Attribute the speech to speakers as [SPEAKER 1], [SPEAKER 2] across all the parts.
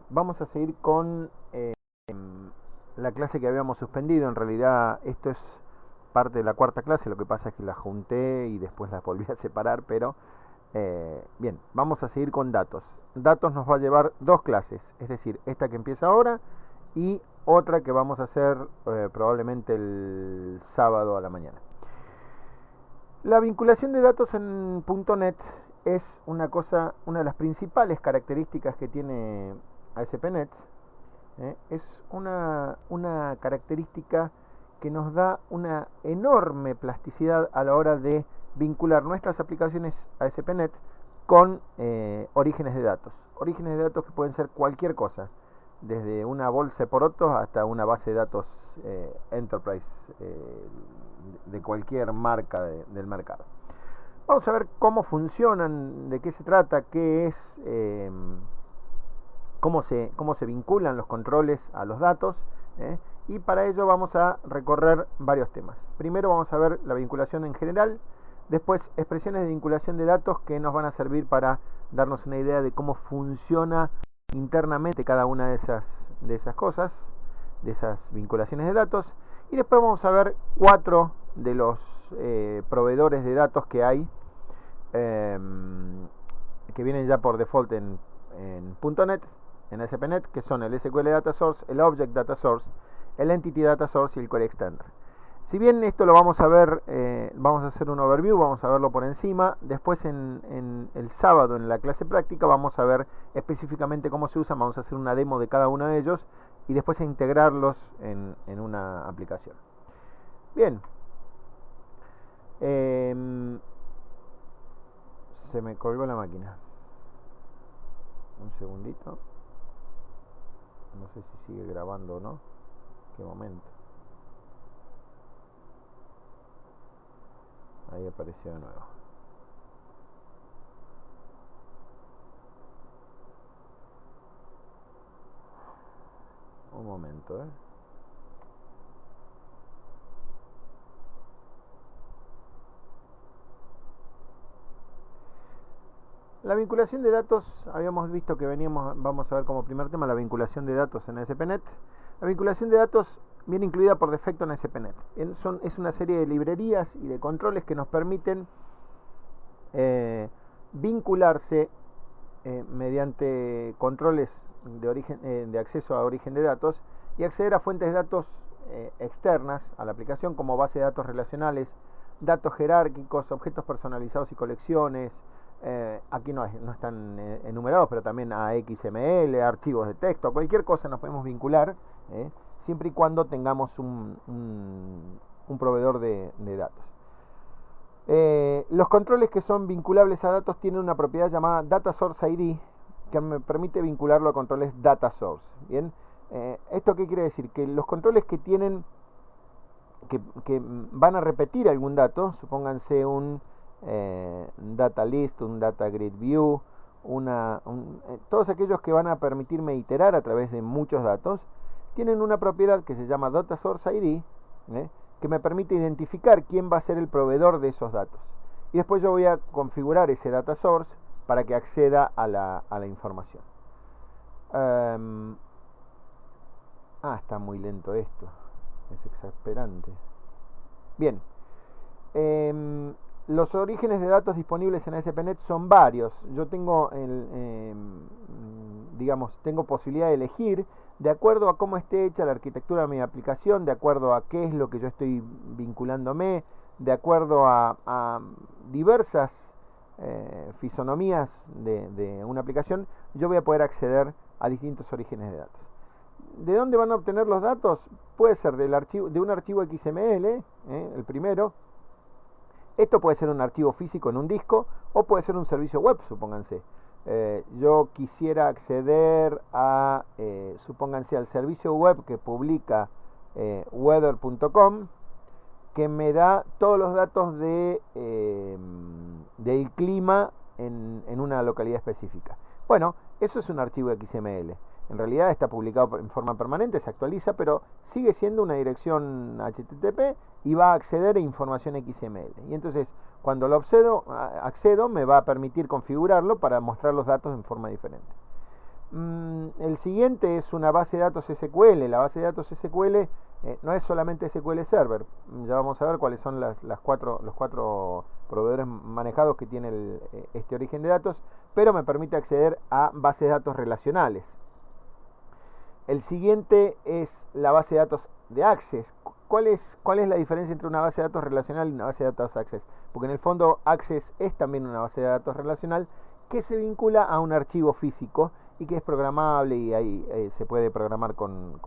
[SPEAKER 1] Vamos a seguir con la clase que habíamos suspendido. En realidad esto es parte de la cuarta clase, lo que pasa es que la junté y después la volví a separar, pero bien, vamos a seguir con datos. Datos nos va a llevar dos clases, es decir, esta que empieza ahora y otra que vamos a hacer probablemente el sábado a la mañana. La vinculación de datos en .NET es una de las principales características que tiene ASP.NET. Es una característica que nos da una enorme plasticidad a la hora de vincular nuestras aplicaciones ASP.NET con orígenes de datos. Orígenes de datos que pueden ser cualquier cosa, desde una bolsa de porotos hasta una base de datos Enterprise de cualquier marca del mercado. Vamos a ver cómo funcionan, de qué se trata, qué es, cómo se vinculan los controles a los datos, y para ello vamos a recorrer varios temas. Primero vamos a ver la vinculación en general, después expresiones de vinculación de datos que nos van a servir para darnos una idea de cómo funciona internamente cada una de esas cosas, de esas vinculaciones de datos, y después vamos a ver 4 de los proveedores de datos que hay, que vienen ya por default en .NET, en ASP.NET, que son el SQL Data Source, el Object Data Source, el Entity Data Source y el Query Extender. Si bien esto lo vamos a ver, vamos a hacer un overview, vamos a verlo por encima. Después en el sábado en la clase práctica vamos a ver específicamente cómo se usan, vamos a hacer una demo de cada uno de ellos y después integrarlos en una aplicación. Bien. Se me colgó la máquina. Un segundito. No sé si sigue grabando o no. Qué momento. Ahí apareció de nuevo. Un momento, La vinculación de datos, habíamos visto que vamos a ver como primer tema la vinculación de datos en ASP.NET. La vinculación de datos viene incluida por defecto en ASP.NET. Es una serie de librerías y de controles que nos permiten vincularse mediante controles de acceso a origen de datos y acceder a fuentes de datos externas a la aplicación, como base de datos relacionales, datos jerárquicos, objetos personalizados y colecciones. Aquí no están enumerados, pero también a XML, archivos de texto, cualquier cosa nos podemos vincular, siempre y cuando tengamos un proveedor de datos. Los controles que son vinculables a datos tienen una propiedad llamada Data Source ID, que me permite vincularlo a controles Data Source. Bien, ¿esto qué quiere decir? Que los controles que tienen, que van a repetir algún dato, supónganse un data list, un data grid view, todos aquellos que van a permitirme iterar a través de muchos datos, tienen una propiedad que se llama Data Source ID, que me permite identificar quién va a ser el proveedor de esos datos. Y después yo voy a configurar ese data source para que acceda a la información. Está muy lento esto. Es exasperante. Bien. Los orígenes de datos disponibles en ASP.NET son varios. Yo tengo, tengo posibilidad de elegir de acuerdo a cómo esté hecha la arquitectura de mi aplicación, de acuerdo a qué es lo que yo estoy vinculándome, de acuerdo a diversas fisonomías de una aplicación, yo voy a poder acceder a distintos orígenes de datos. ¿De dónde van a obtener los datos? Puede ser de un archivo XML, el primero. Esto puede ser un archivo físico en un disco o puede ser un servicio web, supónganse. Yo quisiera acceder a, supónganse, al servicio web que publica weather.com, que me da todos los datos del clima en una localidad específica. Bueno, eso es un archivo XML. En realidad está publicado en forma permanente, se actualiza, pero sigue siendo una dirección HTTP y va a acceder a información XML. Y entonces, cuando lo accedo, me va a permitir configurarlo para mostrar los datos en forma diferente. El siguiente es una base de datos SQL. La base de datos SQL no es solamente SQL Server. Ya vamos a ver cuáles son los cuatro proveedores manejados que tiene este origen de datos, pero me permite acceder a bases de datos relacionales. El siguiente es la base de datos de Access. ¿Cuál es la diferencia entre una base de datos relacional y una base de datos Access? Porque en el fondo Access es también una base de datos relacional que se vincula a un archivo físico y que es programable, y ahí se puede programar con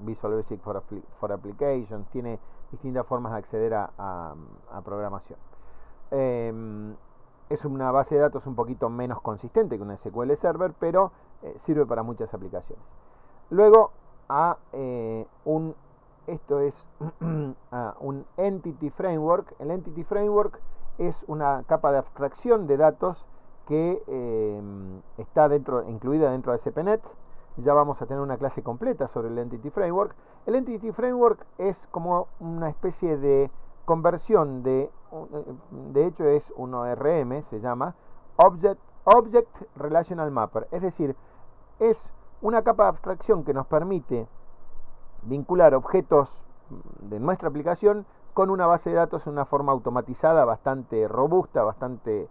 [SPEAKER 1] Visual Basic for Applications. Tiene distintas formas de acceder a programación. Es una base de datos un poquito menos consistente que una SQL Server, pero sirve para muchas aplicaciones. Luego esto es un Entity Framework. El Entity Framework es una capa de abstracción de datos que está incluida dentro de SPNet. Ya vamos a tener una clase completa sobre el Entity Framework. El Entity Framework es como una especie de conversión de hecho es un ORM, se llama Object Relational Mapper. Es decir, es una capa de abstracción que nos permite vincular objetos de nuestra aplicación con una base de datos en una forma automatizada, bastante robusta, bastante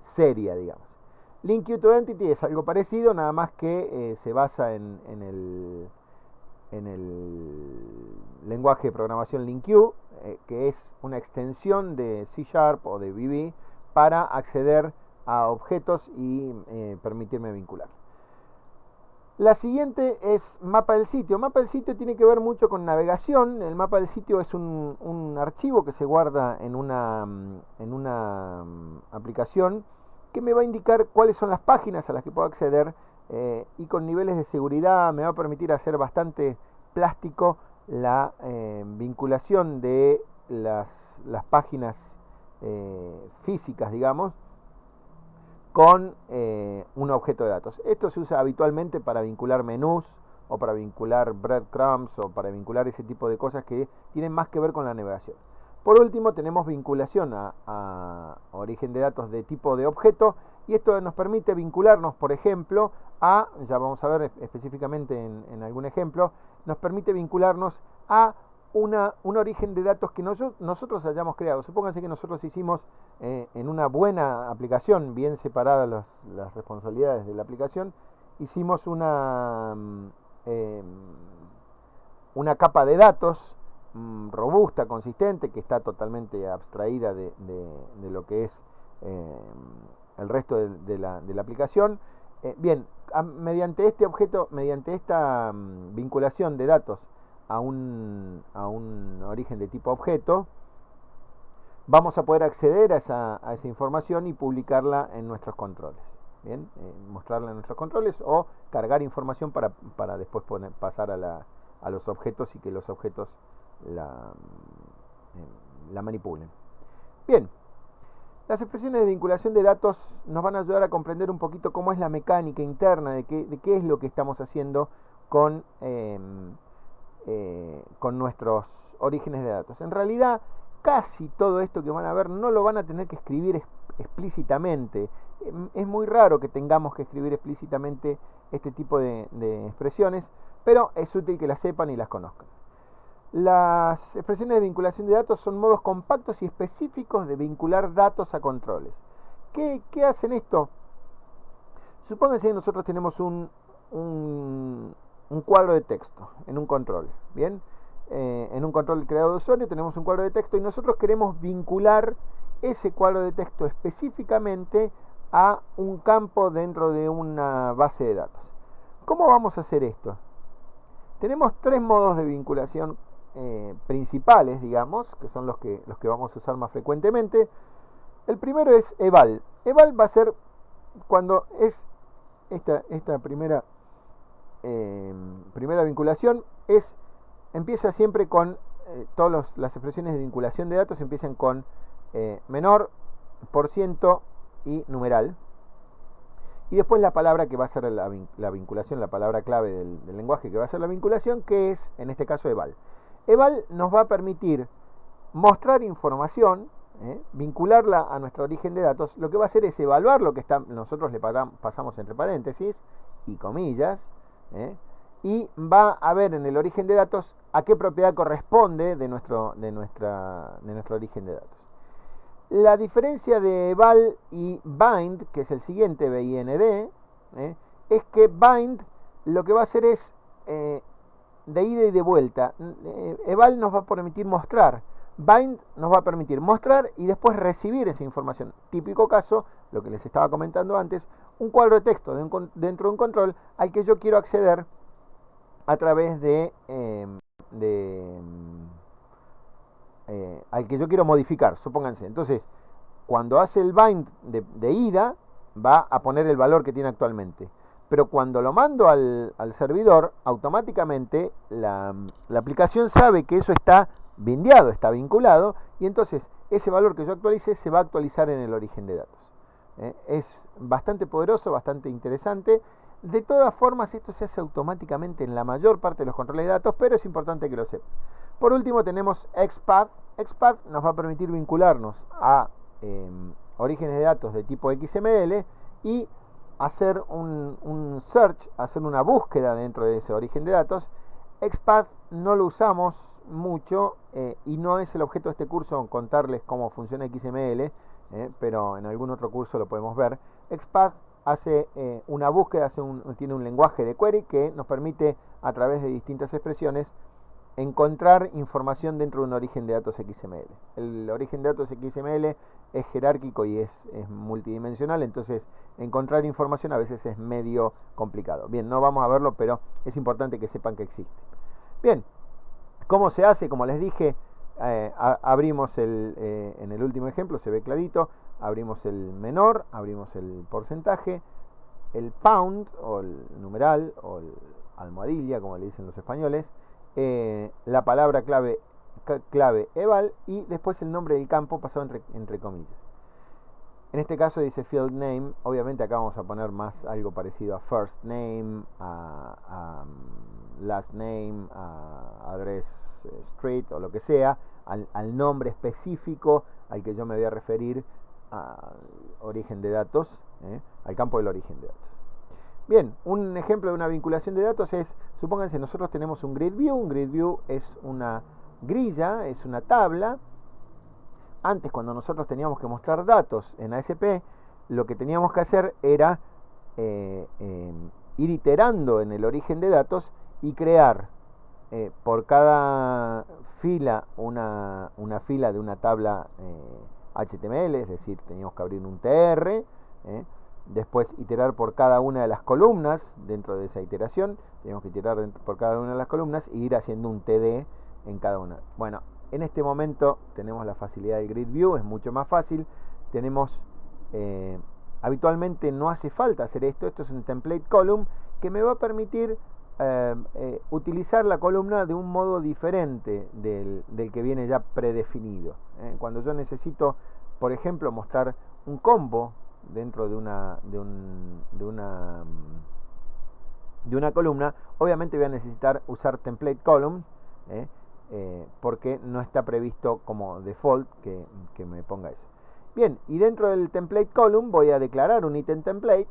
[SPEAKER 1] seria, digamos. LINQ to Entity es algo parecido, nada más que se basa en el lenguaje de programación LINQ, que es una extensión de C# o de VB para acceder a objetos y permitirme vincular. La siguiente es mapa del sitio. Mapa del sitio tiene que ver mucho con navegación. El mapa del sitio es un archivo que se guarda en una aplicación que me va a indicar cuáles son las páginas a las que puedo acceder, y con niveles de seguridad me va a permitir hacer bastante plástico la vinculación de las páginas físicas, digamos, con un objeto de datos. Esto se usa habitualmente para vincular menús o para vincular breadcrumbs o para vincular ese tipo de cosas que tienen más que ver con la navegación. Por último, tenemos vinculación a origen de datos de tipo de objeto, y esto nos permite vincularnos, por ejemplo, ya vamos a ver específicamente en algún ejemplo, nos permite vincularnos a un origen de datos que nosotros hayamos creado. Supónganse que nosotros hicimos en una buena aplicación, bien separadas las responsabilidades de la aplicación, hicimos una capa de datos robusta, consistente, que está totalmente abstraída de lo que es el resto de la aplicación. Bien, mediante este objeto, mediante esta vinculación de datos a un origen de tipo objeto, vamos a poder acceder a esa información y publicarla en nuestros controles. Bien, mostrarla en nuestros controles o cargar información para después pasar a los objetos y que los objetos la manipulen. Bien, las expresiones de vinculación de datos nos van a ayudar a comprender un poquito cómo es la mecánica interna de qué es lo que estamos haciendo con nuestros orígenes de datos. En realidad, casi todo esto que van a ver no lo van a tener que escribir explícitamente. Es muy raro que tengamos que escribir explícitamente este tipo de expresiones, pero es útil que las sepan y las conozcan. Las expresiones de vinculación de datos son modos compactos y específicos de vincular datos a controles. ¿Qué hacen esto? Supónganse que nosotros tenemos un cuadro de texto en un control. Bien, en un control creado de usuario tenemos un cuadro de texto y nosotros queremos vincular ese cuadro de texto específicamente a un campo dentro de una base de datos. ¿Cómo vamos a hacer esto? Tenemos tres modos de vinculación principales, digamos, que son los que vamos a usar más frecuentemente. El primero es eval. Eval va a ser cuando es esta primera vinculación, empieza siempre con todas las expresiones de vinculación de datos empiezan con menor, por ciento y numeral. Y después la palabra que va a ser la vinculación, la palabra clave del lenguaje que va a ser la vinculación, que es, en este caso, eval. Eval nos va a permitir mostrar información, vincularla a nuestro origen de datos, lo que va a hacer es evaluar lo que nosotros le pasamos entre paréntesis y comillas, y va a ver en el origen de datos a qué propiedad corresponde de nuestro origen de datos. La diferencia de eval y bind, que es el siguiente, bind, es que bind lo que va a hacer es de ida y de vuelta. Eval nos va a permitir mostrar, bind nos va a permitir mostrar y después recibir esa información. Típico caso, lo que les estaba comentando antes, un cuadro de texto dentro de un control al que yo quiero acceder a través al que yo quiero modificar, supónganse. Entonces, cuando hace el bind de ida, va a poner el valor que tiene actualmente. Pero cuando lo mando al servidor, automáticamente la aplicación sabe que eso está bindeado, está vinculado, y entonces ese valor que yo actualice se va a actualizar en el origen de datos. Es bastante poderoso, bastante interesante. De todas formas, esto se hace automáticamente en la mayor parte de los controles de datos, pero es importante que lo sepan. Por último tenemos XPath. XPath nos va a permitir vincularnos a orígenes de datos de tipo XML y hacer un search, hacer una búsqueda dentro de ese origen de datos. XPath no lo usamos mucho y no es el objeto de este curso contarles cómo funciona XML, pero en algún otro curso lo podemos ver. XPath hace una búsqueda, tiene un lenguaje de query que nos permite a través de distintas expresiones encontrar información dentro de un origen de datos XML. El origen de datos XML es jerárquico y es multidimensional, entonces encontrar información a veces es medio complicado. Bien, no vamos a verlo, pero es importante que sepan que existe. Bien, ¿cómo se hace? Como les dije, abrimos en el último ejemplo, se ve clarito, abrimos el menor, abrimos el porcentaje, el pound o el numeral o el almohadilla, como le dicen los españoles, la palabra clave eval y después el nombre del campo pasado entre comillas. En este caso dice field name, obviamente acá vamos a poner más algo parecido a first name, a last name, a address street o lo que sea, al nombre específico al que yo me voy a referir, al origen de datos, al campo del origen de datos. Bien, un ejemplo de una vinculación de datos es, supónganse, nosotros tenemos un grid view es una grilla, es una tabla. Antes, cuando nosotros teníamos que mostrar datos en ASP, lo que teníamos que hacer era ir iterando en el origen de datos y crear por cada fila una fila de una tabla HTML, es decir, teníamos que abrir un TR, después iterar por cada una de las columnas dentro de esa iteración, teníamos que iterar por cada una de las columnas e ir haciendo un TD en cada una. Bueno, en este momento tenemos la facilidad del grid view, es mucho más fácil. Tenemos habitualmente no hace falta hacer esto es un template column que me va a permitir utilizar la columna de un modo diferente del que viene ya predefinido. Cuando yo necesito, por ejemplo, mostrar un combo dentro de una columna, obviamente voy a necesitar usar template column, porque no está previsto como default que me ponga eso. Bien, y dentro del template column voy a declarar un item template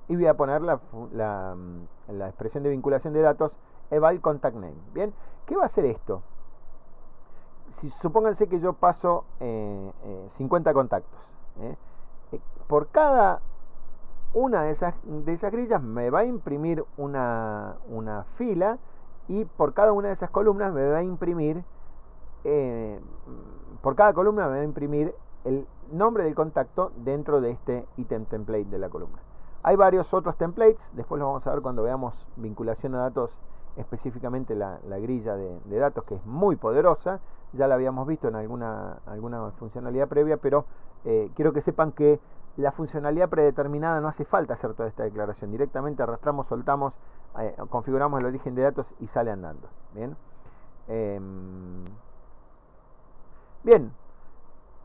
[SPEAKER 1] y voy a poner la expresión de vinculación de datos eval contact name. Bien, ¿qué va a hacer esto? Supónganse que yo paso 50 contactos. Por cada una de esas grillas me va a imprimir una fila y por cada una de esas columnas me va a imprimir por cada columna me va a imprimir el nombre del contacto dentro de este item template de la columna. Hay varios otros templates, después los vamos a ver cuando veamos vinculación a datos, específicamente la grilla de datos, que es muy poderosa. Ya la habíamos visto en alguna funcionalidad previa, pero quiero que sepan que la funcionalidad predeterminada no hace falta hacer toda esta declaración. Directamente arrastramos, soltamos, configuramos el origen de datos y sale andando. Bien. Bien.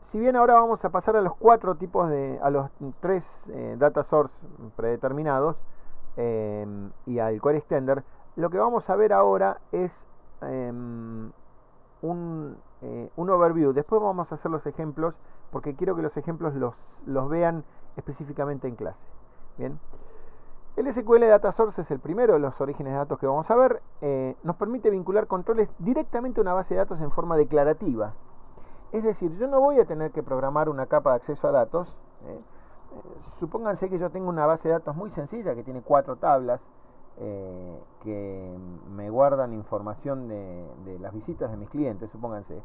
[SPEAKER 1] Si bien ahora vamos a pasar a los a los tres data source predeterminados y al query extender, lo que vamos a ver ahora es un overview. Después vamos a hacer los ejemplos, porque quiero que los ejemplos los vean específicamente en clase. Bien. El SQL Data Source es el primero de los orígenes de datos que vamos a ver. Nos permite vincular controles directamente a una base de datos en forma declarativa. Es decir, yo no voy a tener que programar una capa de acceso a datos. Supónganse que yo tengo una base de datos muy sencilla que tiene 4 tablas que me guardan información de las visitas de mis clientes, supónganse.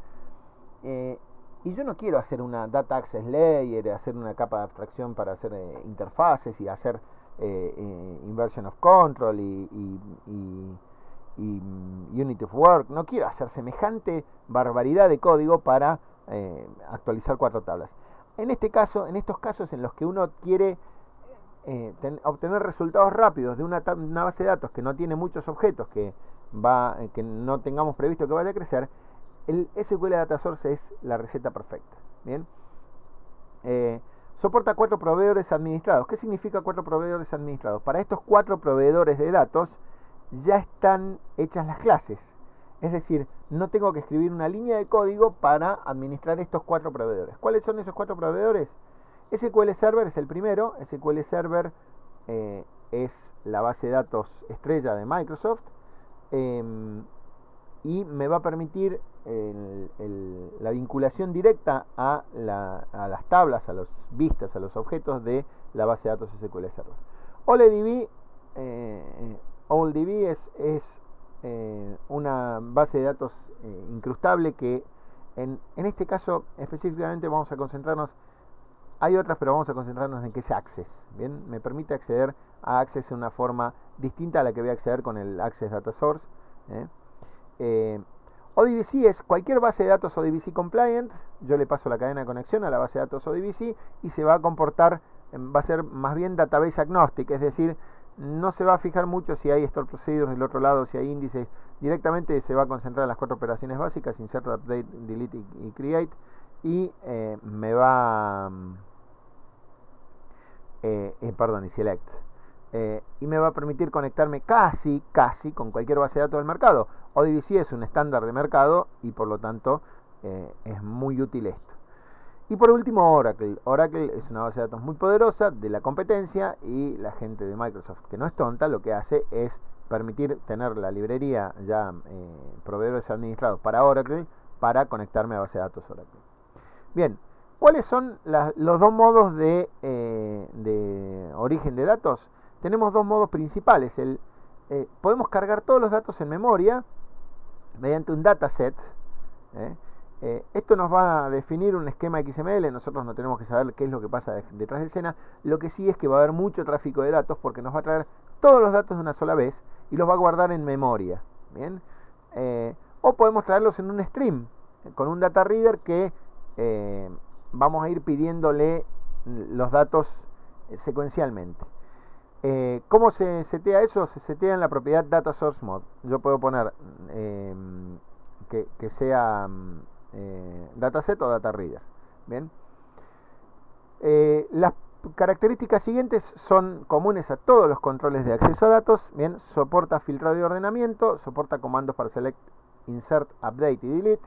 [SPEAKER 1] Y yo no quiero hacer una Data Access Layer, hacer una capa de abstracción para hacer interfaces y hacer Inversion of Control y Unit of Work. No quiero hacer semejante barbaridad de código para actualizar 4 tablas. En estos casos en los que uno quiere obtener resultados rápidos de una base de datos que no tiene muchos objetos, que no tengamos previsto que vaya a crecer, el SQL Data Source es la receta perfecta. Bien. Soporta 4 proveedores administrados. ¿Qué significa 4 proveedores administrados? Para estos 4 proveedores de datos ya están hechas las clases. Es decir, no tengo que escribir una línea de código para administrar estos 4 proveedores. ¿Cuáles son esos 4 proveedores? SQL Server es el primero. SQL Server es la base de datos estrella de Microsoft y me va a permitir la vinculación directa a las tablas, a las vistas, a los objetos de la base de datos SQL Server. OLDB es una base de datos incrustable que en este caso específicamente vamos a concentrarnos. Hay otras, pero vamos a concentrarnos en que es Access. Bien, me permite acceder a Access de una forma distinta a la que voy a acceder con el Access Data Source. ODBC es cualquier base de datos ODBC compliant. Yo le paso la cadena de conexión a la base de datos ODBC y se va a comportar, va a ser más bien database agnostic, es decir, no se va a fijar mucho si hay store procedures del otro lado, si hay índices. Directamente se va a concentrar en las 4 operaciones básicas: insert, update, delete y create. Y y select. Y me va a permitir conectarme casi con cualquier base de datos del mercado. ODBC es un estándar de mercado y por lo tanto es muy útil esto. Y por último, Oracle. Oracle es una base de datos muy poderosa de la competencia, y la gente de Microsoft, que no es tonta, lo que hace es permitir tener la librería ya proveedores administrados para Oracle para conectarme a base de datos Oracle. Bien, ¿cuáles son los 2 modos de origen de datos? Tenemos 2 modos principales. Podemos cargar todos los datos en memoria mediante un dataset. Esto nos va a definir un esquema XML. Nosotros no tenemos que saber qué es lo que pasa detrás de escena. Lo que sí es que va a haber mucho tráfico de datos, porque nos va a traer todos los datos de una sola vez y los va a guardar en memoria. Bien, o podemos traerlos en un stream con un data reader que vamos a ir pidiéndole los datos secuencialmente. ¿Cómo se setea eso? Se setea en la propiedad Data Source Mode. Yo puedo poner que sea dataset o data reader. Bien. Las características siguientes son comunes a todos los controles de acceso a datos. Bien, soporta filtrado y ordenamiento, soporta comandos para select, insert, update y delete,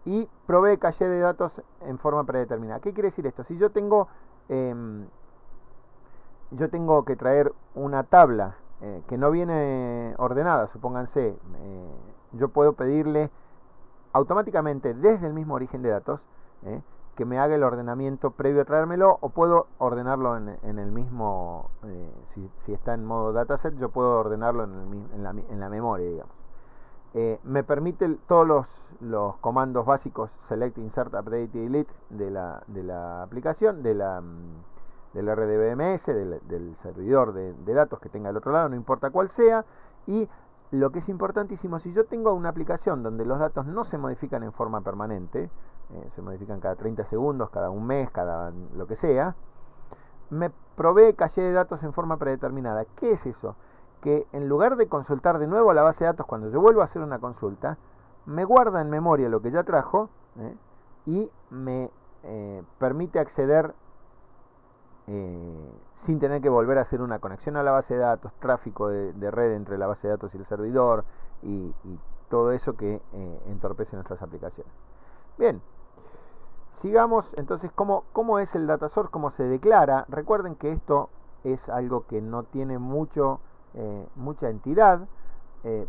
[SPEAKER 1] y provee caché de datos en forma predeterminada. ¿Qué quiere decir esto? Si yo tengo que traer una tabla que no viene ordenada, supónganse, yo puedo pedirle automáticamente desde el mismo origen de datos que me haga el ordenamiento previo a traérmelo, o puedo ordenarlo en el mismo, si está en modo dataset, yo puedo ordenarlo en la memoria, digamos. Me permite todos los comandos básicos: select, insert, update y delete de la aplicación, del RDBMS, del servidor de datos que tenga al otro lado, no importa cuál sea. Y lo que es importantísimo, si yo tengo una aplicación donde los datos no se modifican en forma permanente, se modifican cada 30 segundos, cada un mes, cada lo que sea, me provee caché de datos en forma predeterminada. ¿Qué es eso? Que en lugar de consultar de nuevo la base de datos cuando yo vuelvo a hacer una consulta, me guarda en memoria lo que ya trajo y me permite acceder sin tener que volver a hacer una conexión a la base de datos, tráfico de red entre la base de datos y el servidor, y todo eso que entorpece nuestras aplicaciones. Bien, sigamos entonces. ¿Cómo es el data source? ¿Cómo se declara? Recuerden que esto es algo que no tiene mucha entidad,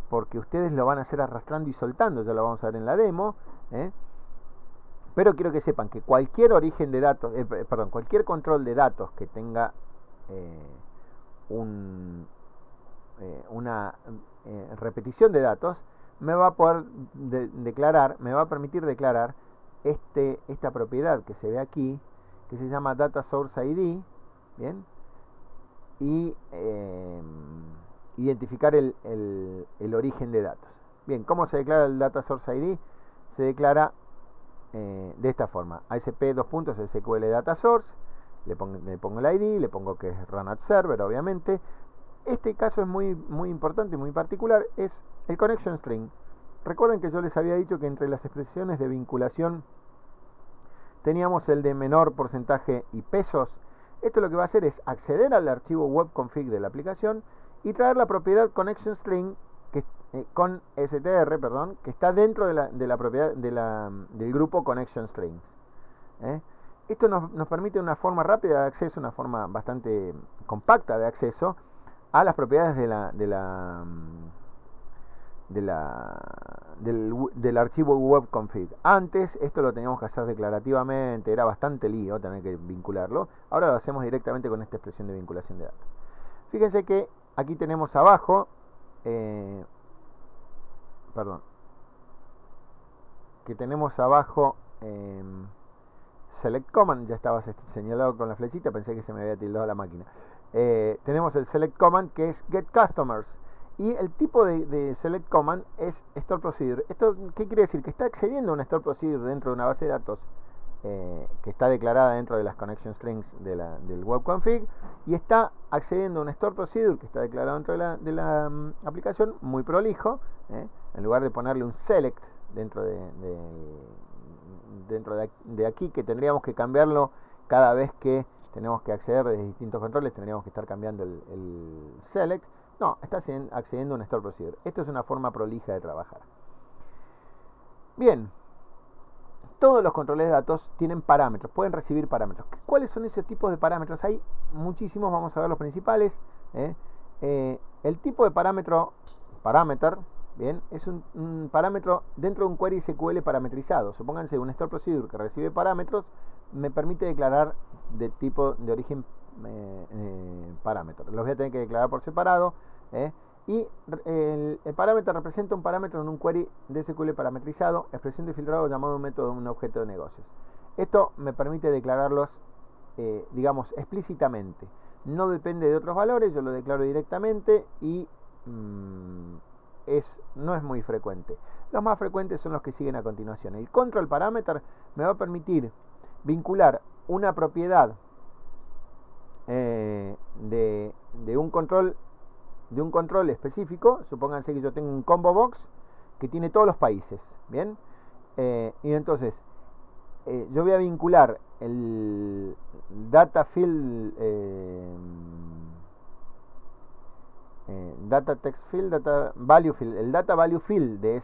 [SPEAKER 1] porque ustedes lo van a hacer arrastrando y soltando, ya lo vamos a ver en la demo. Pero quiero que sepan que cualquier origen de datos, cualquier control de datos que tenga una repetición de datos, me va a poder me va a permitir declarar esta propiedad que se ve aquí, que se llama Data Source ID, ¿bien? Y identificar el origen de datos. Bien, ¿cómo se declara el Data Source ID? Se declara de esta forma: ASP SQL Data Source, le pongo el ID, le pongo que es Run at Server, obviamente. Este caso es muy importante y muy particular, es el connection string. Recuerden que yo les había dicho que entre las expresiones de vinculación teníamos el de menor porcentaje y pesos. Esto lo que va a hacer es acceder al archivo webconfig de la aplicación y traer la propiedad connection string con str, que está dentro de la propiedad del grupo connection strings. Esto nos permite una forma rápida de acceso, una forma bastante compacta de acceso a las propiedades del archivo webconfig. Antes esto lo teníamos que hacer declarativamente, era bastante lío tener que vincularlo. Ahora lo hacemos directamente con esta expresión de vinculación de datos. Fíjense que aquí tenemos abajo select command. Ya estaba señalado con la flechita, pensé que se me había tildado la máquina. Tenemos el select command, que es get customers, y el tipo de select command es store procedure. ¿Esto qué quiere decir? Que está accediendo a una store procedure dentro de una base de datos que está declarada dentro de las connection strings del webconfig, y está accediendo a un store procedure que está declarado dentro de la aplicación, muy prolijo. En lugar de ponerle un select dentro de aquí, que tendríamos que cambiarlo cada vez que tenemos que acceder desde distintos controles, tendríamos que estar cambiando el select. No, está accediendo a un store procedure. Esta es una forma prolija de trabajar. Bien, todos los controles de datos tienen parámetros, pueden recibir parámetros. ¿Cuáles son esos tipos de parámetros? Hay muchísimos, vamos a ver los principales. El tipo de parameter, bien, es un parámetro dentro de un query SQL parametrizado. Supónganse un store procedure que recibe parámetros, me permite declarar de origen parámetro. Los voy a tener que declarar por separado. Y el parámetro representa un parámetro en un query de SQL parametrizado, expresión de filtrado llamado un método de un objeto de negocios. Esto me permite declararlos, digamos, explícitamente. No depende de otros valores, yo lo declaro directamente y no es muy frecuente. Los más frecuentes son los que siguen a continuación. El control parameter me va a permitir vincular una propiedad de un control específico. Supónganse que yo tengo un combo box que tiene todos los países, ¿bien? Y entonces yo voy a vincular el data field, data text field, data value field, el data value field de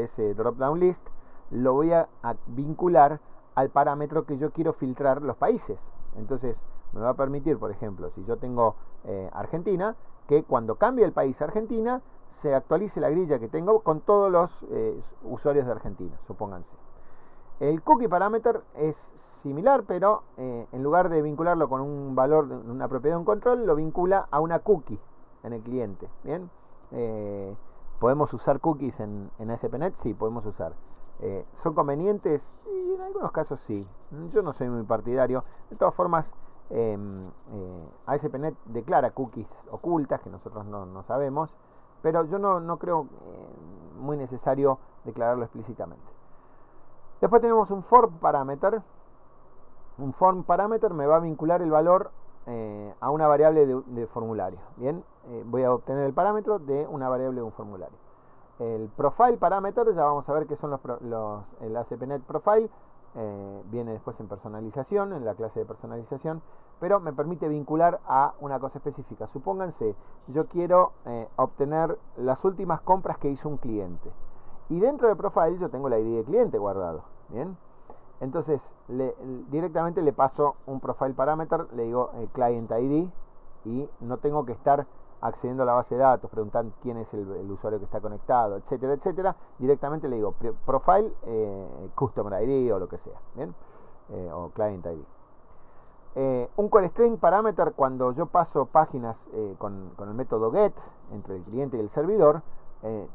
[SPEAKER 1] ese drop down list, lo voy a vincular al parámetro que yo quiero filtrar los países. Entonces me va a permitir, por ejemplo, si yo tengo Argentina, que cuando cambie el país a Argentina se actualice la grilla que tengo con todos los usuarios de Argentina, supónganse. El cookie parameter es similar, pero en lugar de vincularlo con un valor de una propiedad de un control, lo vincula a una cookie en el cliente. Bien, ¿podemos usar cookies en ASP.NET? Sí, podemos usar. ¿Son convenientes? Y en algunos casos sí. Yo no soy muy partidario. De todas formas, ASP.NET declara cookies ocultas que nosotros no sabemos, pero yo no creo muy necesario declararlo explícitamente. Después tenemos un form parameter. Un form parameter me va a vincular el valor a una variable de formulario. Bien, voy a obtener el parámetro de una variable de un formulario. El profile parameter, ya vamos a ver qué son el ASP.NET Profile. Viene después en personalización, en la clase de personalización, pero me permite vincular a una cosa específica. Supónganse, yo quiero obtener las últimas compras que hizo un cliente, y dentro de Profile yo tengo la ID de cliente guardado. Bien, entonces directamente le paso un profile parameter, le digo client ID, y no tengo que estar accediendo a la base de datos, preguntando quién es el usuario que está conectado, etcétera, etcétera. Directamente le digo profile, customer ID o lo que sea, ¿bien? O client ID. Un query string parameter, cuando yo paso páginas con el método get entre el cliente y el servidor,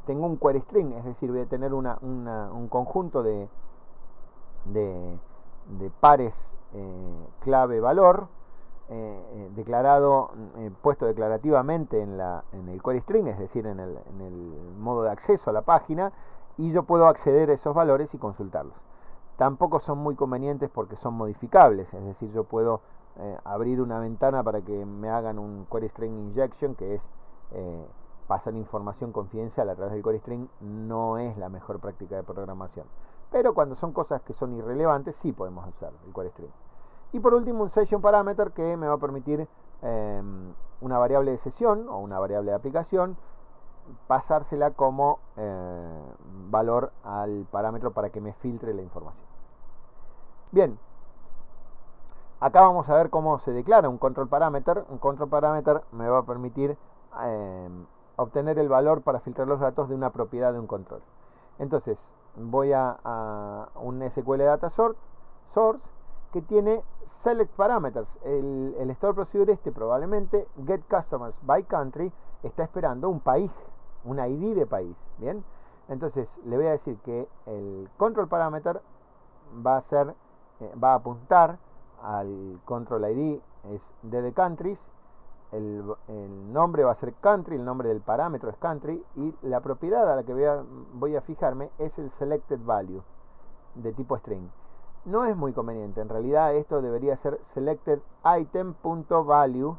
[SPEAKER 1] tengo un query string, es decir, voy a tener un conjunto de pares clave valor declarado, puesto declarativamente en el query string, es decir, en el modo de acceso a la página, y yo puedo acceder a esos valores y consultarlos. Tampoco son muy convenientes porque son modificables, es decir, yo puedo abrir una ventana para que me hagan un query string injection, que es pasar información confidencial a través del query string. No es la mejor práctica de programación, pero cuando son cosas que son irrelevantes sí podemos usar el query string. Y por último, un session parameter, que me va a permitir una variable de sesión o una variable de aplicación, pasársela como valor al parámetro para que me filtre la información. Bien, acá vamos a ver cómo se declara un control parameter. Un control parameter me va a permitir obtener el valor para filtrar los datos de una propiedad de un control. Entonces voy a un SQL Data Source que tiene select parameters. El store procedure probablemente get customers by country está esperando un país, un ID de país. Bien, entonces le voy a decir que el control parameter va a apuntar al control ID es de the countries, el nombre va a ser country, el nombre del parámetro es country, y la propiedad a la que voy a fijarme es el selected value de tipo string. No es muy conveniente, en realidad esto debería ser selected item.value.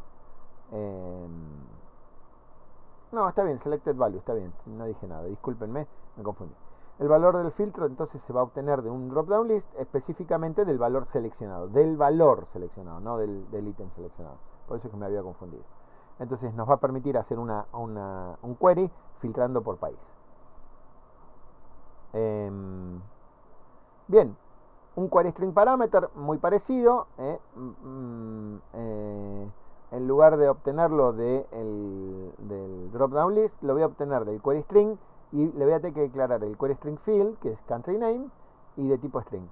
[SPEAKER 1] No, está bien, selected value, está bien, no dije nada, discúlpenme, me confundí. El valor del filtro entonces se va a obtener de un drop down list, específicamente del valor seleccionado, no del ítem seleccionado. Por eso es que me había confundido. Entonces nos va a permitir hacer un query filtrando por país. Bien, un query string parameter muy parecido. En lugar de obtenerlo del drop down list, lo voy a obtener del query string, y le voy a tener que declarar el query string field, que es country name, y de tipo string.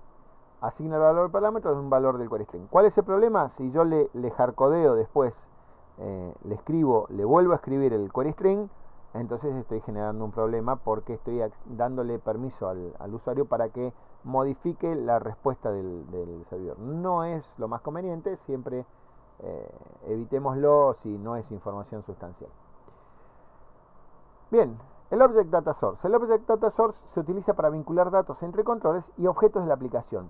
[SPEAKER 1] Asigna el valor del parámetro, es un valor del query string. ¿Cuál es el problema? Si yo le hardcodeo después, le vuelvo a escribir el query string, entonces estoy generando un problema porque estoy dándole permiso al usuario para que modifique la respuesta del servidor. No es lo más conveniente, siempre evitémoslo si no es información sustancial. Bien, el Object Data Source. El Object Data Source se utiliza para vincular datos entre controles y objetos de la aplicación.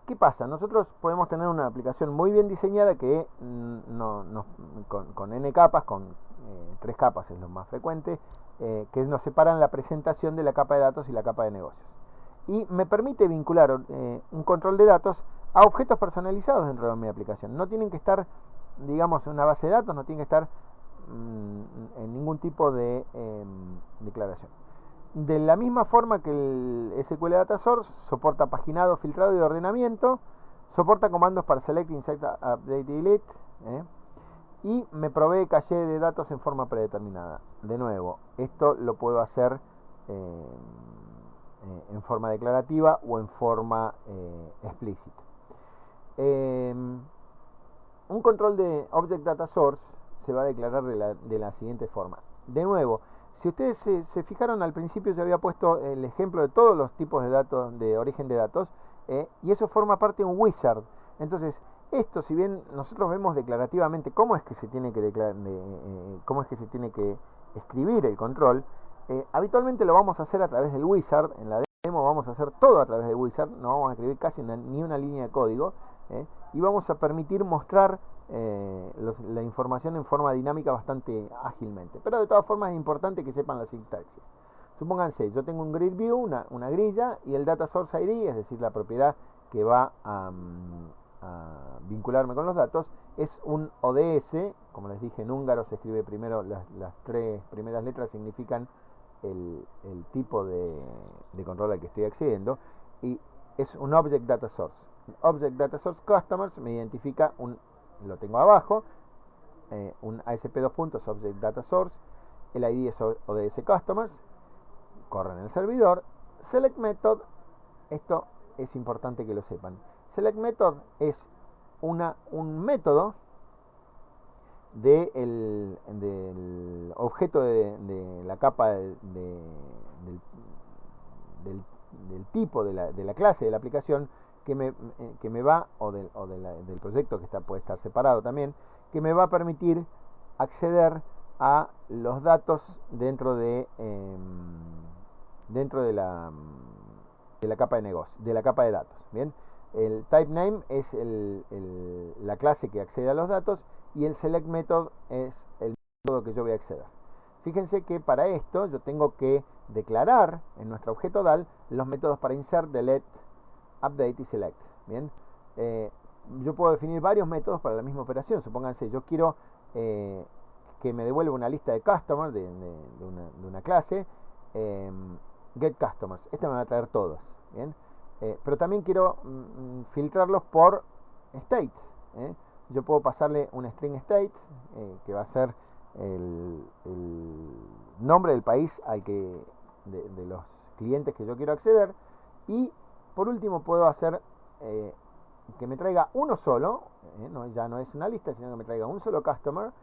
[SPEAKER 1] ¿Qué pasa? Nosotros podemos tener una aplicación muy bien diseñada que con n capas, con 3 capas es lo más frecuente, que nos separan la presentación de la capa de datos y la capa de negocios. Y me permite vincular un control de datos a objetos personalizados dentro de mi aplicación. No tienen que estar, digamos, en una base de datos, no tienen que estar en ningún tipo de declaración. De la misma forma que el SQL Data Source soporta paginado, filtrado y ordenamiento, soporta comandos para select, insert, update y delete, y me provee caché de datos en forma predeterminada. De nuevo, esto lo puedo hacer en forma declarativa o en forma explícita. Un control de Object Data Source se va a declarar de la siguiente forma. De nuevo, si ustedes se fijaron al principio, yo había puesto el ejemplo de todos los tipos de datos, de origen de datos, y eso forma parte de un wizard. Entonces, esto, si bien nosotros vemos declarativamente cómo es que se tiene que escribir el control, habitualmente lo vamos a hacer a través del wizard. En la demo vamos a hacer todo a través del wizard, no vamos a escribir casi ni una línea de código, y vamos a permitir mostrar la información en forma dinámica bastante ágilmente. Pero de todas formas es importante que sepan la sintaxis. Supónganse, yo tengo un grid view, una grilla, y el data source ID, es decir, la propiedad que va a vincularme con los datos, es un ODS. Como les dije, en húngaro se escribe primero, las 3 primeras letras significan el tipo de control al que estoy accediendo, y es un Object Data Source. Object Data Source Customers me identifica lo tengo abajo, un ASP2 puntos Object Data Source, el ID es ODS Customers, corre en el servidor. Select Method, esto es importante que lo sepan. Select Method es un método del objeto de la capa del tipo de la clase de la aplicación que me va, del proyecto que puede estar separado también, que me va a permitir acceder a los datos dentro de la capa de negocio, de la capa de datos. Bien, el type name es la clase que accede a los datos y el select method es el método que yo voy a acceder. Fíjense que para esto yo tengo que declarar en nuestro objeto DAL los métodos para insert, delete, update y select. Bien, yo puedo definir varios métodos para la misma operación. Supónganse, yo quiero que me devuelva una lista de customers de una clase, get customers. Este me va a traer todos. Bien, pero también quiero filtrarlos por state. Yo puedo pasarle un string state, que va a ser el nombre del país de los clientes que yo quiero acceder. Y por último puedo hacer que me traiga uno solo, ya no es una lista, sino que me traiga un solo customer,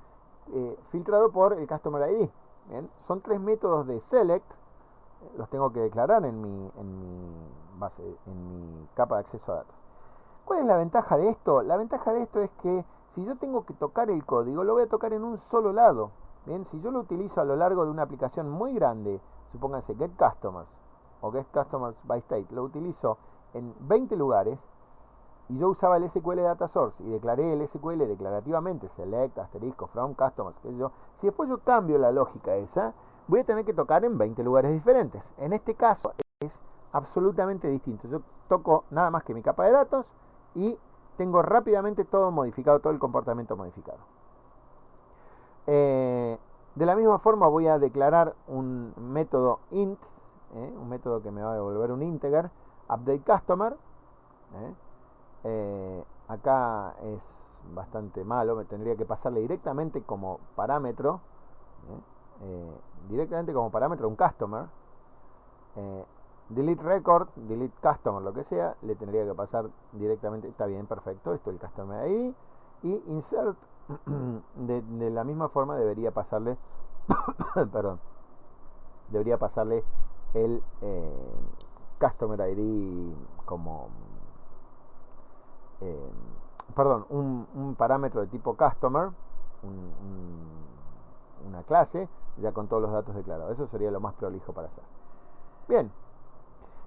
[SPEAKER 1] filtrado por el customer ID. Bien, son tres métodos de select, los tengo que declarar en mi capa de acceso a datos. ¿Cuál es la ventaja de esto? La ventaja de esto es que si yo tengo que tocar el código, lo voy a tocar en un solo lado. Bien, si yo lo utilizo a lo largo de una aplicación muy grande, supónganse Get Customers o Get Customers by State, lo utilizo en 20 lugares y yo usaba el SQL Data Source y declaré el SQL declarativamente, select, asterisco, from, customers, qué sé yo. Si después yo cambio la lógica esa, voy a tener que tocar en 20 lugares diferentes. En este caso es absolutamente distinto. Yo toco nada más que mi capa de datos y tengo rápidamente todo modificado, todo el comportamiento modificado. De la misma forma voy a declarar un método int, un método que me va a devolver un integer, update customer. Acá es bastante malo, me tendría que pasarle directamente como parámetro, un customer. Delete record, delete customer, lo que sea, le tendría que pasar directamente. Está bien, perfecto, esto es el customer ID. Y insert, de la misma forma debería pasarle perdón, debería pasarle el customer ID como un parámetro de tipo customer, una clase ya con todos los datos declarados. Eso sería lo más prolijo para hacer. Bien,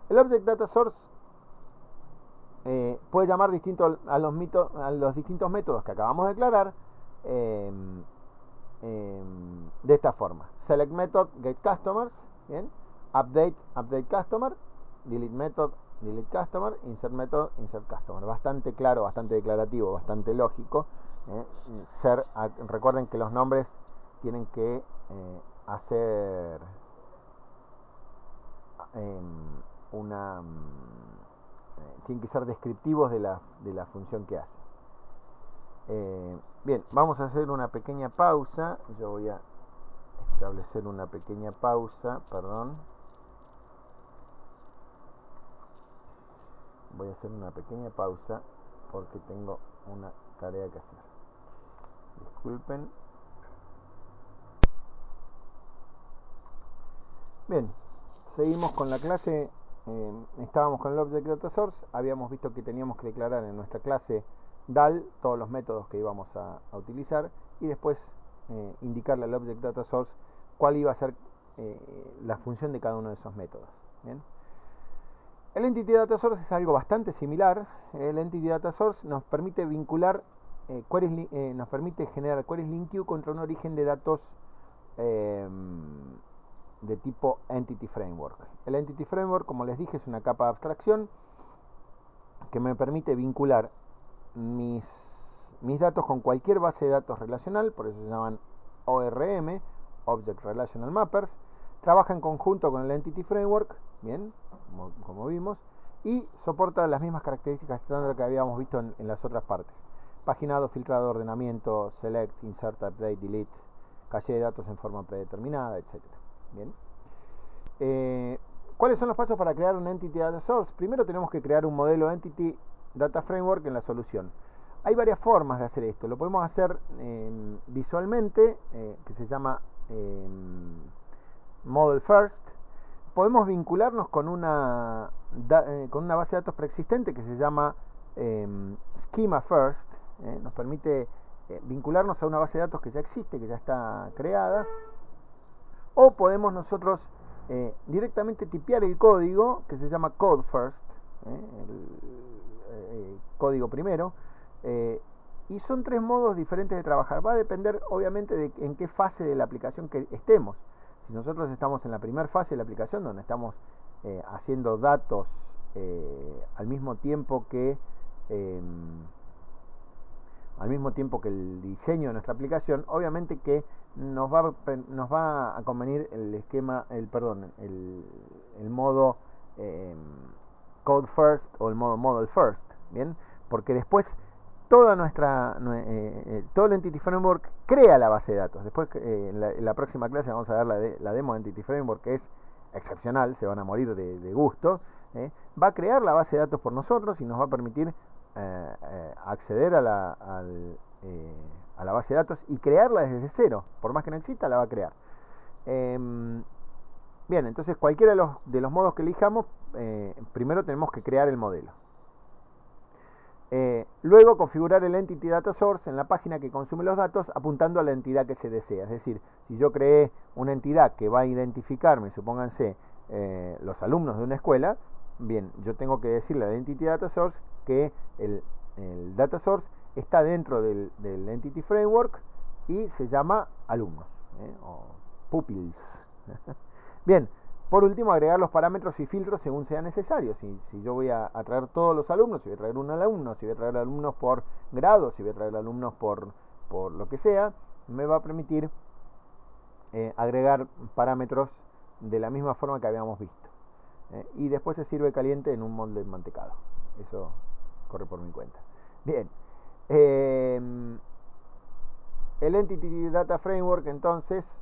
[SPEAKER 1] el Object Data Source puede llamar distinto a los distintos métodos que acabamos de declarar, de esta forma: select method, get customers, bien, update customer, delete method, delete customer, insert method, insert customer. Bastante claro, bastante declarativo, bastante lógico. Recuerden que los nombres tienen que tienen que ser descriptivos de la función que hace. Bien, vamos a hacer una pequeña pausa. Yo voy a establecer una pequeña pausa, perdón. Voy a hacer una pequeña pausa porque tengo una tarea que hacer. Disculpen. Bien, seguimos con la clase. Estábamos con el Object Data Source. Habíamos visto que teníamos que declarar en nuestra clase DAL todos los métodos que íbamos a utilizar y después indicarle al Object Data Source cuál iba a ser la función de cada uno de esos métodos. Bien. El Entity Data Source es algo bastante similar. El Entity Data Source nos permite vincular nos permite generar queries link queue contra un origen de datos de tipo Entity Framework. El Entity Framework, como les dije, es una capa de abstracción que me permite vincular mis datos con cualquier base de datos relacional, por eso se llaman ORM, Object Relational Mappers. Trabaja en conjunto con el Entity Framework, bien, como vimos, y soporta las mismas características estándar que habíamos visto en las otras partes. Paginado, filtrado, ordenamiento, select, insert, update, delete, caché de datos en forma predeterminada, etc. Bien. ¿Cuáles son los pasos para crear un Entity Data Source? Primero tenemos que crear un modelo Entity Data Framework en la solución. Hay varias formas de hacer esto. Lo podemos hacer visualmente, que se llama Model First. Podemos vincularnos con una base de datos preexistente que se llama Schema First. Nos permite vincularnos a una base de datos que ya existe, que ya está creada. O podemos nosotros directamente tipear el código, que se llama Code First, código primero. Y son tres modos diferentes de trabajar. Va a depender obviamente de en qué fase de la aplicación que estemos. Si nosotros estamos en la primera fase de la aplicación, donde estamos haciendo datos al mismo tiempo que el diseño de nuestra aplicación, obviamente que nos va a convenir el modo Code First o el modo Model First, ¿bien? Porque después todo el Entity Framework crea la base de datos. Después en la próxima clase vamos a ver la demo de Entity Framework, que es excepcional, se van a morir de gusto. Va a crear la base de datos por nosotros y nos va a permitir acceder a la base de datos y crearla desde cero. Por más que no exista, la va a crear. Bien, entonces cualquiera de los modos que elijamos, primero tenemos que crear el modelo. Luego configurar el Entity Data Source en la página que consume los datos apuntando a la entidad que se desea. Es decir, si yo creé una entidad que va a identificarme, supónganse, los alumnos de una escuela, bien, yo tengo que decirle al Entity Data Source que el Data Source está dentro del Entity Framework y se llama alumnos, o pupils. Bien. Por último, agregar los parámetros y filtros según sea necesario. Si yo voy a traer todos los alumnos, si voy a traer un alumno, si voy a traer alumnos por grado, si voy a traer alumnos por lo que sea, me va a permitir agregar parámetros de la misma forma que habíamos visto. Y después se sirve caliente en un molde mantecado. Eso corre por mi cuenta. Bien. El Entity Data Framework, entonces,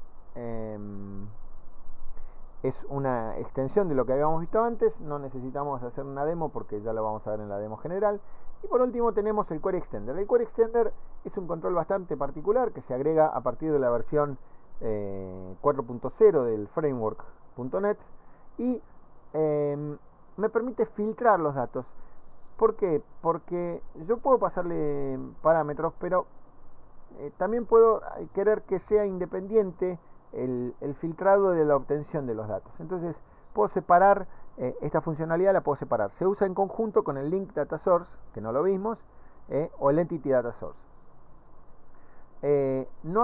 [SPEAKER 1] es una extensión de lo que habíamos visto antes. No necesitamos hacer una demo porque ya lo vamos a ver en la demo general. Y por último tenemos el Query Extender. El Query Extender es un control bastante particular que se agrega a partir de la versión 4.0 del framework.net y me permite filtrar los datos. ¿Por qué? Porque yo puedo pasarle parámetros, pero también puedo querer que sea independiente el filtrado de la obtención de los datos. Entonces puedo separar esta funcionalidad, la puedo separar. Se usa en conjunto con el Link Data Source, que no lo vimos, o el Entity Data Source. No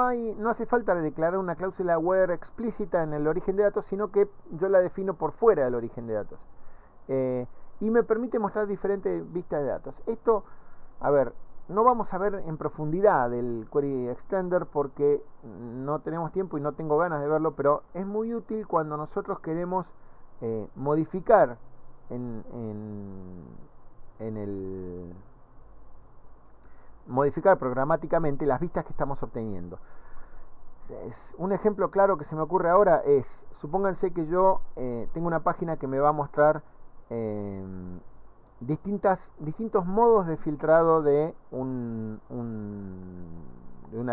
[SPEAKER 1] hace falta declarar una cláusula where explícita en el origen de datos, sino que yo la defino por fuera del origen de datos. Y me permite mostrar diferentes vistas de datos. Esto, a ver, no vamos a ver en profundidad el Query Extender porque no tenemos tiempo y no tengo ganas de verlo, pero es muy útil cuando nosotros queremos modificar modificar programáticamente las vistas que estamos obteniendo. Un ejemplo claro que se me ocurre ahora es, supónganse que yo tengo una página que me va a mostrar distintos modos de filtrado de una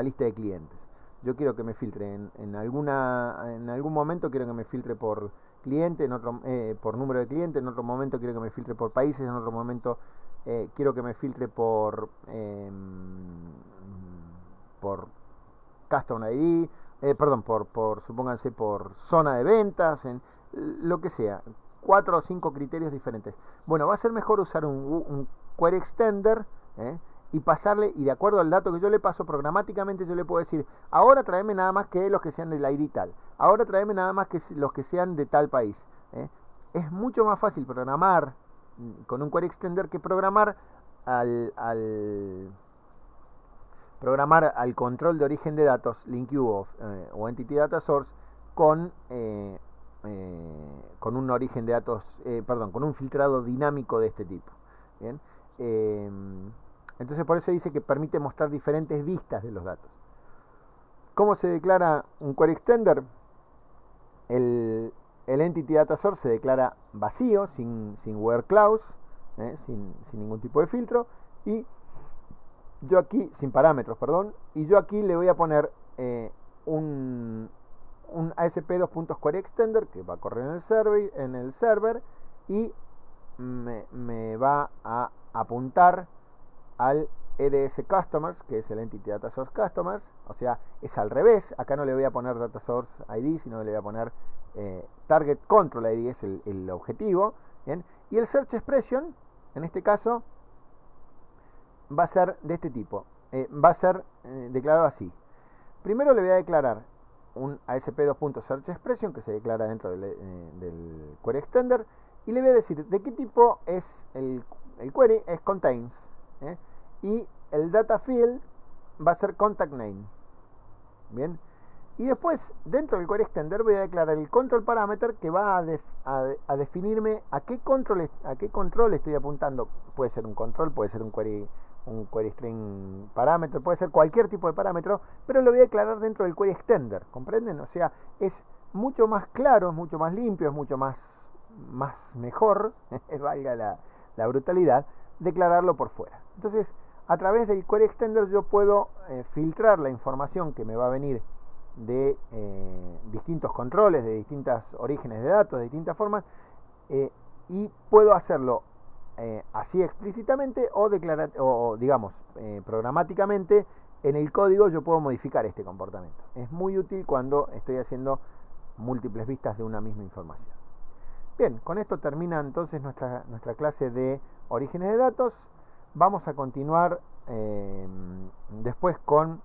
[SPEAKER 1] lista de clientes. Yo quiero que me filtre en algún momento quiero que me filtre por cliente, en otro por número de cliente, en otro momento quiero que me filtre por países, en otro momento quiero que me filtre por Custom ID, supónganse por zona de ventas, en lo que sea. 4 o 5 criterios diferentes. Bueno, va a ser mejor usar un Query Extender y pasarle, y de acuerdo al dato que yo le paso programáticamente, yo le puedo decir, ahora tráeme nada más que los que sean del ID tal, ahora tráeme nada más que los que sean de tal país. Es mucho más fácil programar con un Query Extender que programar al control de origen de datos, LinkU o Entity Data Source con con un origen de datos, con un filtrado dinámico de este tipo. Bien, entonces por eso dice que permite mostrar diferentes vistas de los datos. ¿Cómo se declara un query extender? El entity data source se declara vacío, sin where clause, sin ningún tipo de filtro, y yo aquí, sin parámetros, perdón, y yo aquí le voy a poner un ASP.2.queryExtender que va a correr en el server y me va a apuntar al EDS Customers, que es el Entity Data Source Customers, o sea, es al revés. Acá no le voy a poner Data Source ID, sino le voy a poner Target Control ID, es el objetivo. ¿Bien? Y el Search Expression, en este caso, va a ser de este tipo. Va a ser declarado así. Primero le voy a declarar un ASP.2.SearchExpression que se declara dentro del query extender, y le voy a decir de qué tipo es el query, es contains, y el data field va a ser contact name. Bien, y después dentro del query extender voy a declarar el control parameter que va a definirme a qué control estoy apuntando. Puede ser un control, puede ser un query string parámetro, puede ser cualquier tipo de parámetro, pero lo voy a declarar dentro del query extender, ¿comprenden? O sea, es mucho más claro, es mucho más limpio, es mucho más mejor, valga la brutalidad, declararlo por fuera. Entonces, a través del query extender yo puedo filtrar la información que me va a venir de distintos controles, de distintos orígenes de datos, de distintas formas, y puedo hacerlo así explícitamente o digamos programáticamente. En el código yo puedo modificar este comportamiento. Es muy útil cuando estoy haciendo múltiples vistas de una misma información. Bien, con esto termina entonces nuestra clase de orígenes de datos. Vamos a continuar después con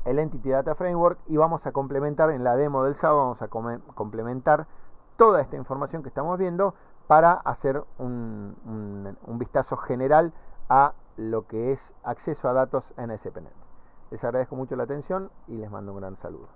[SPEAKER 1] el Entity Data Framework y vamos a complementar en la demo del sábado, vamos a complementar toda esta información que estamos viendo para hacer un vistazo general a lo que es acceso a datos en ASP.NET. Les agradezco mucho la atención y les mando un gran saludo.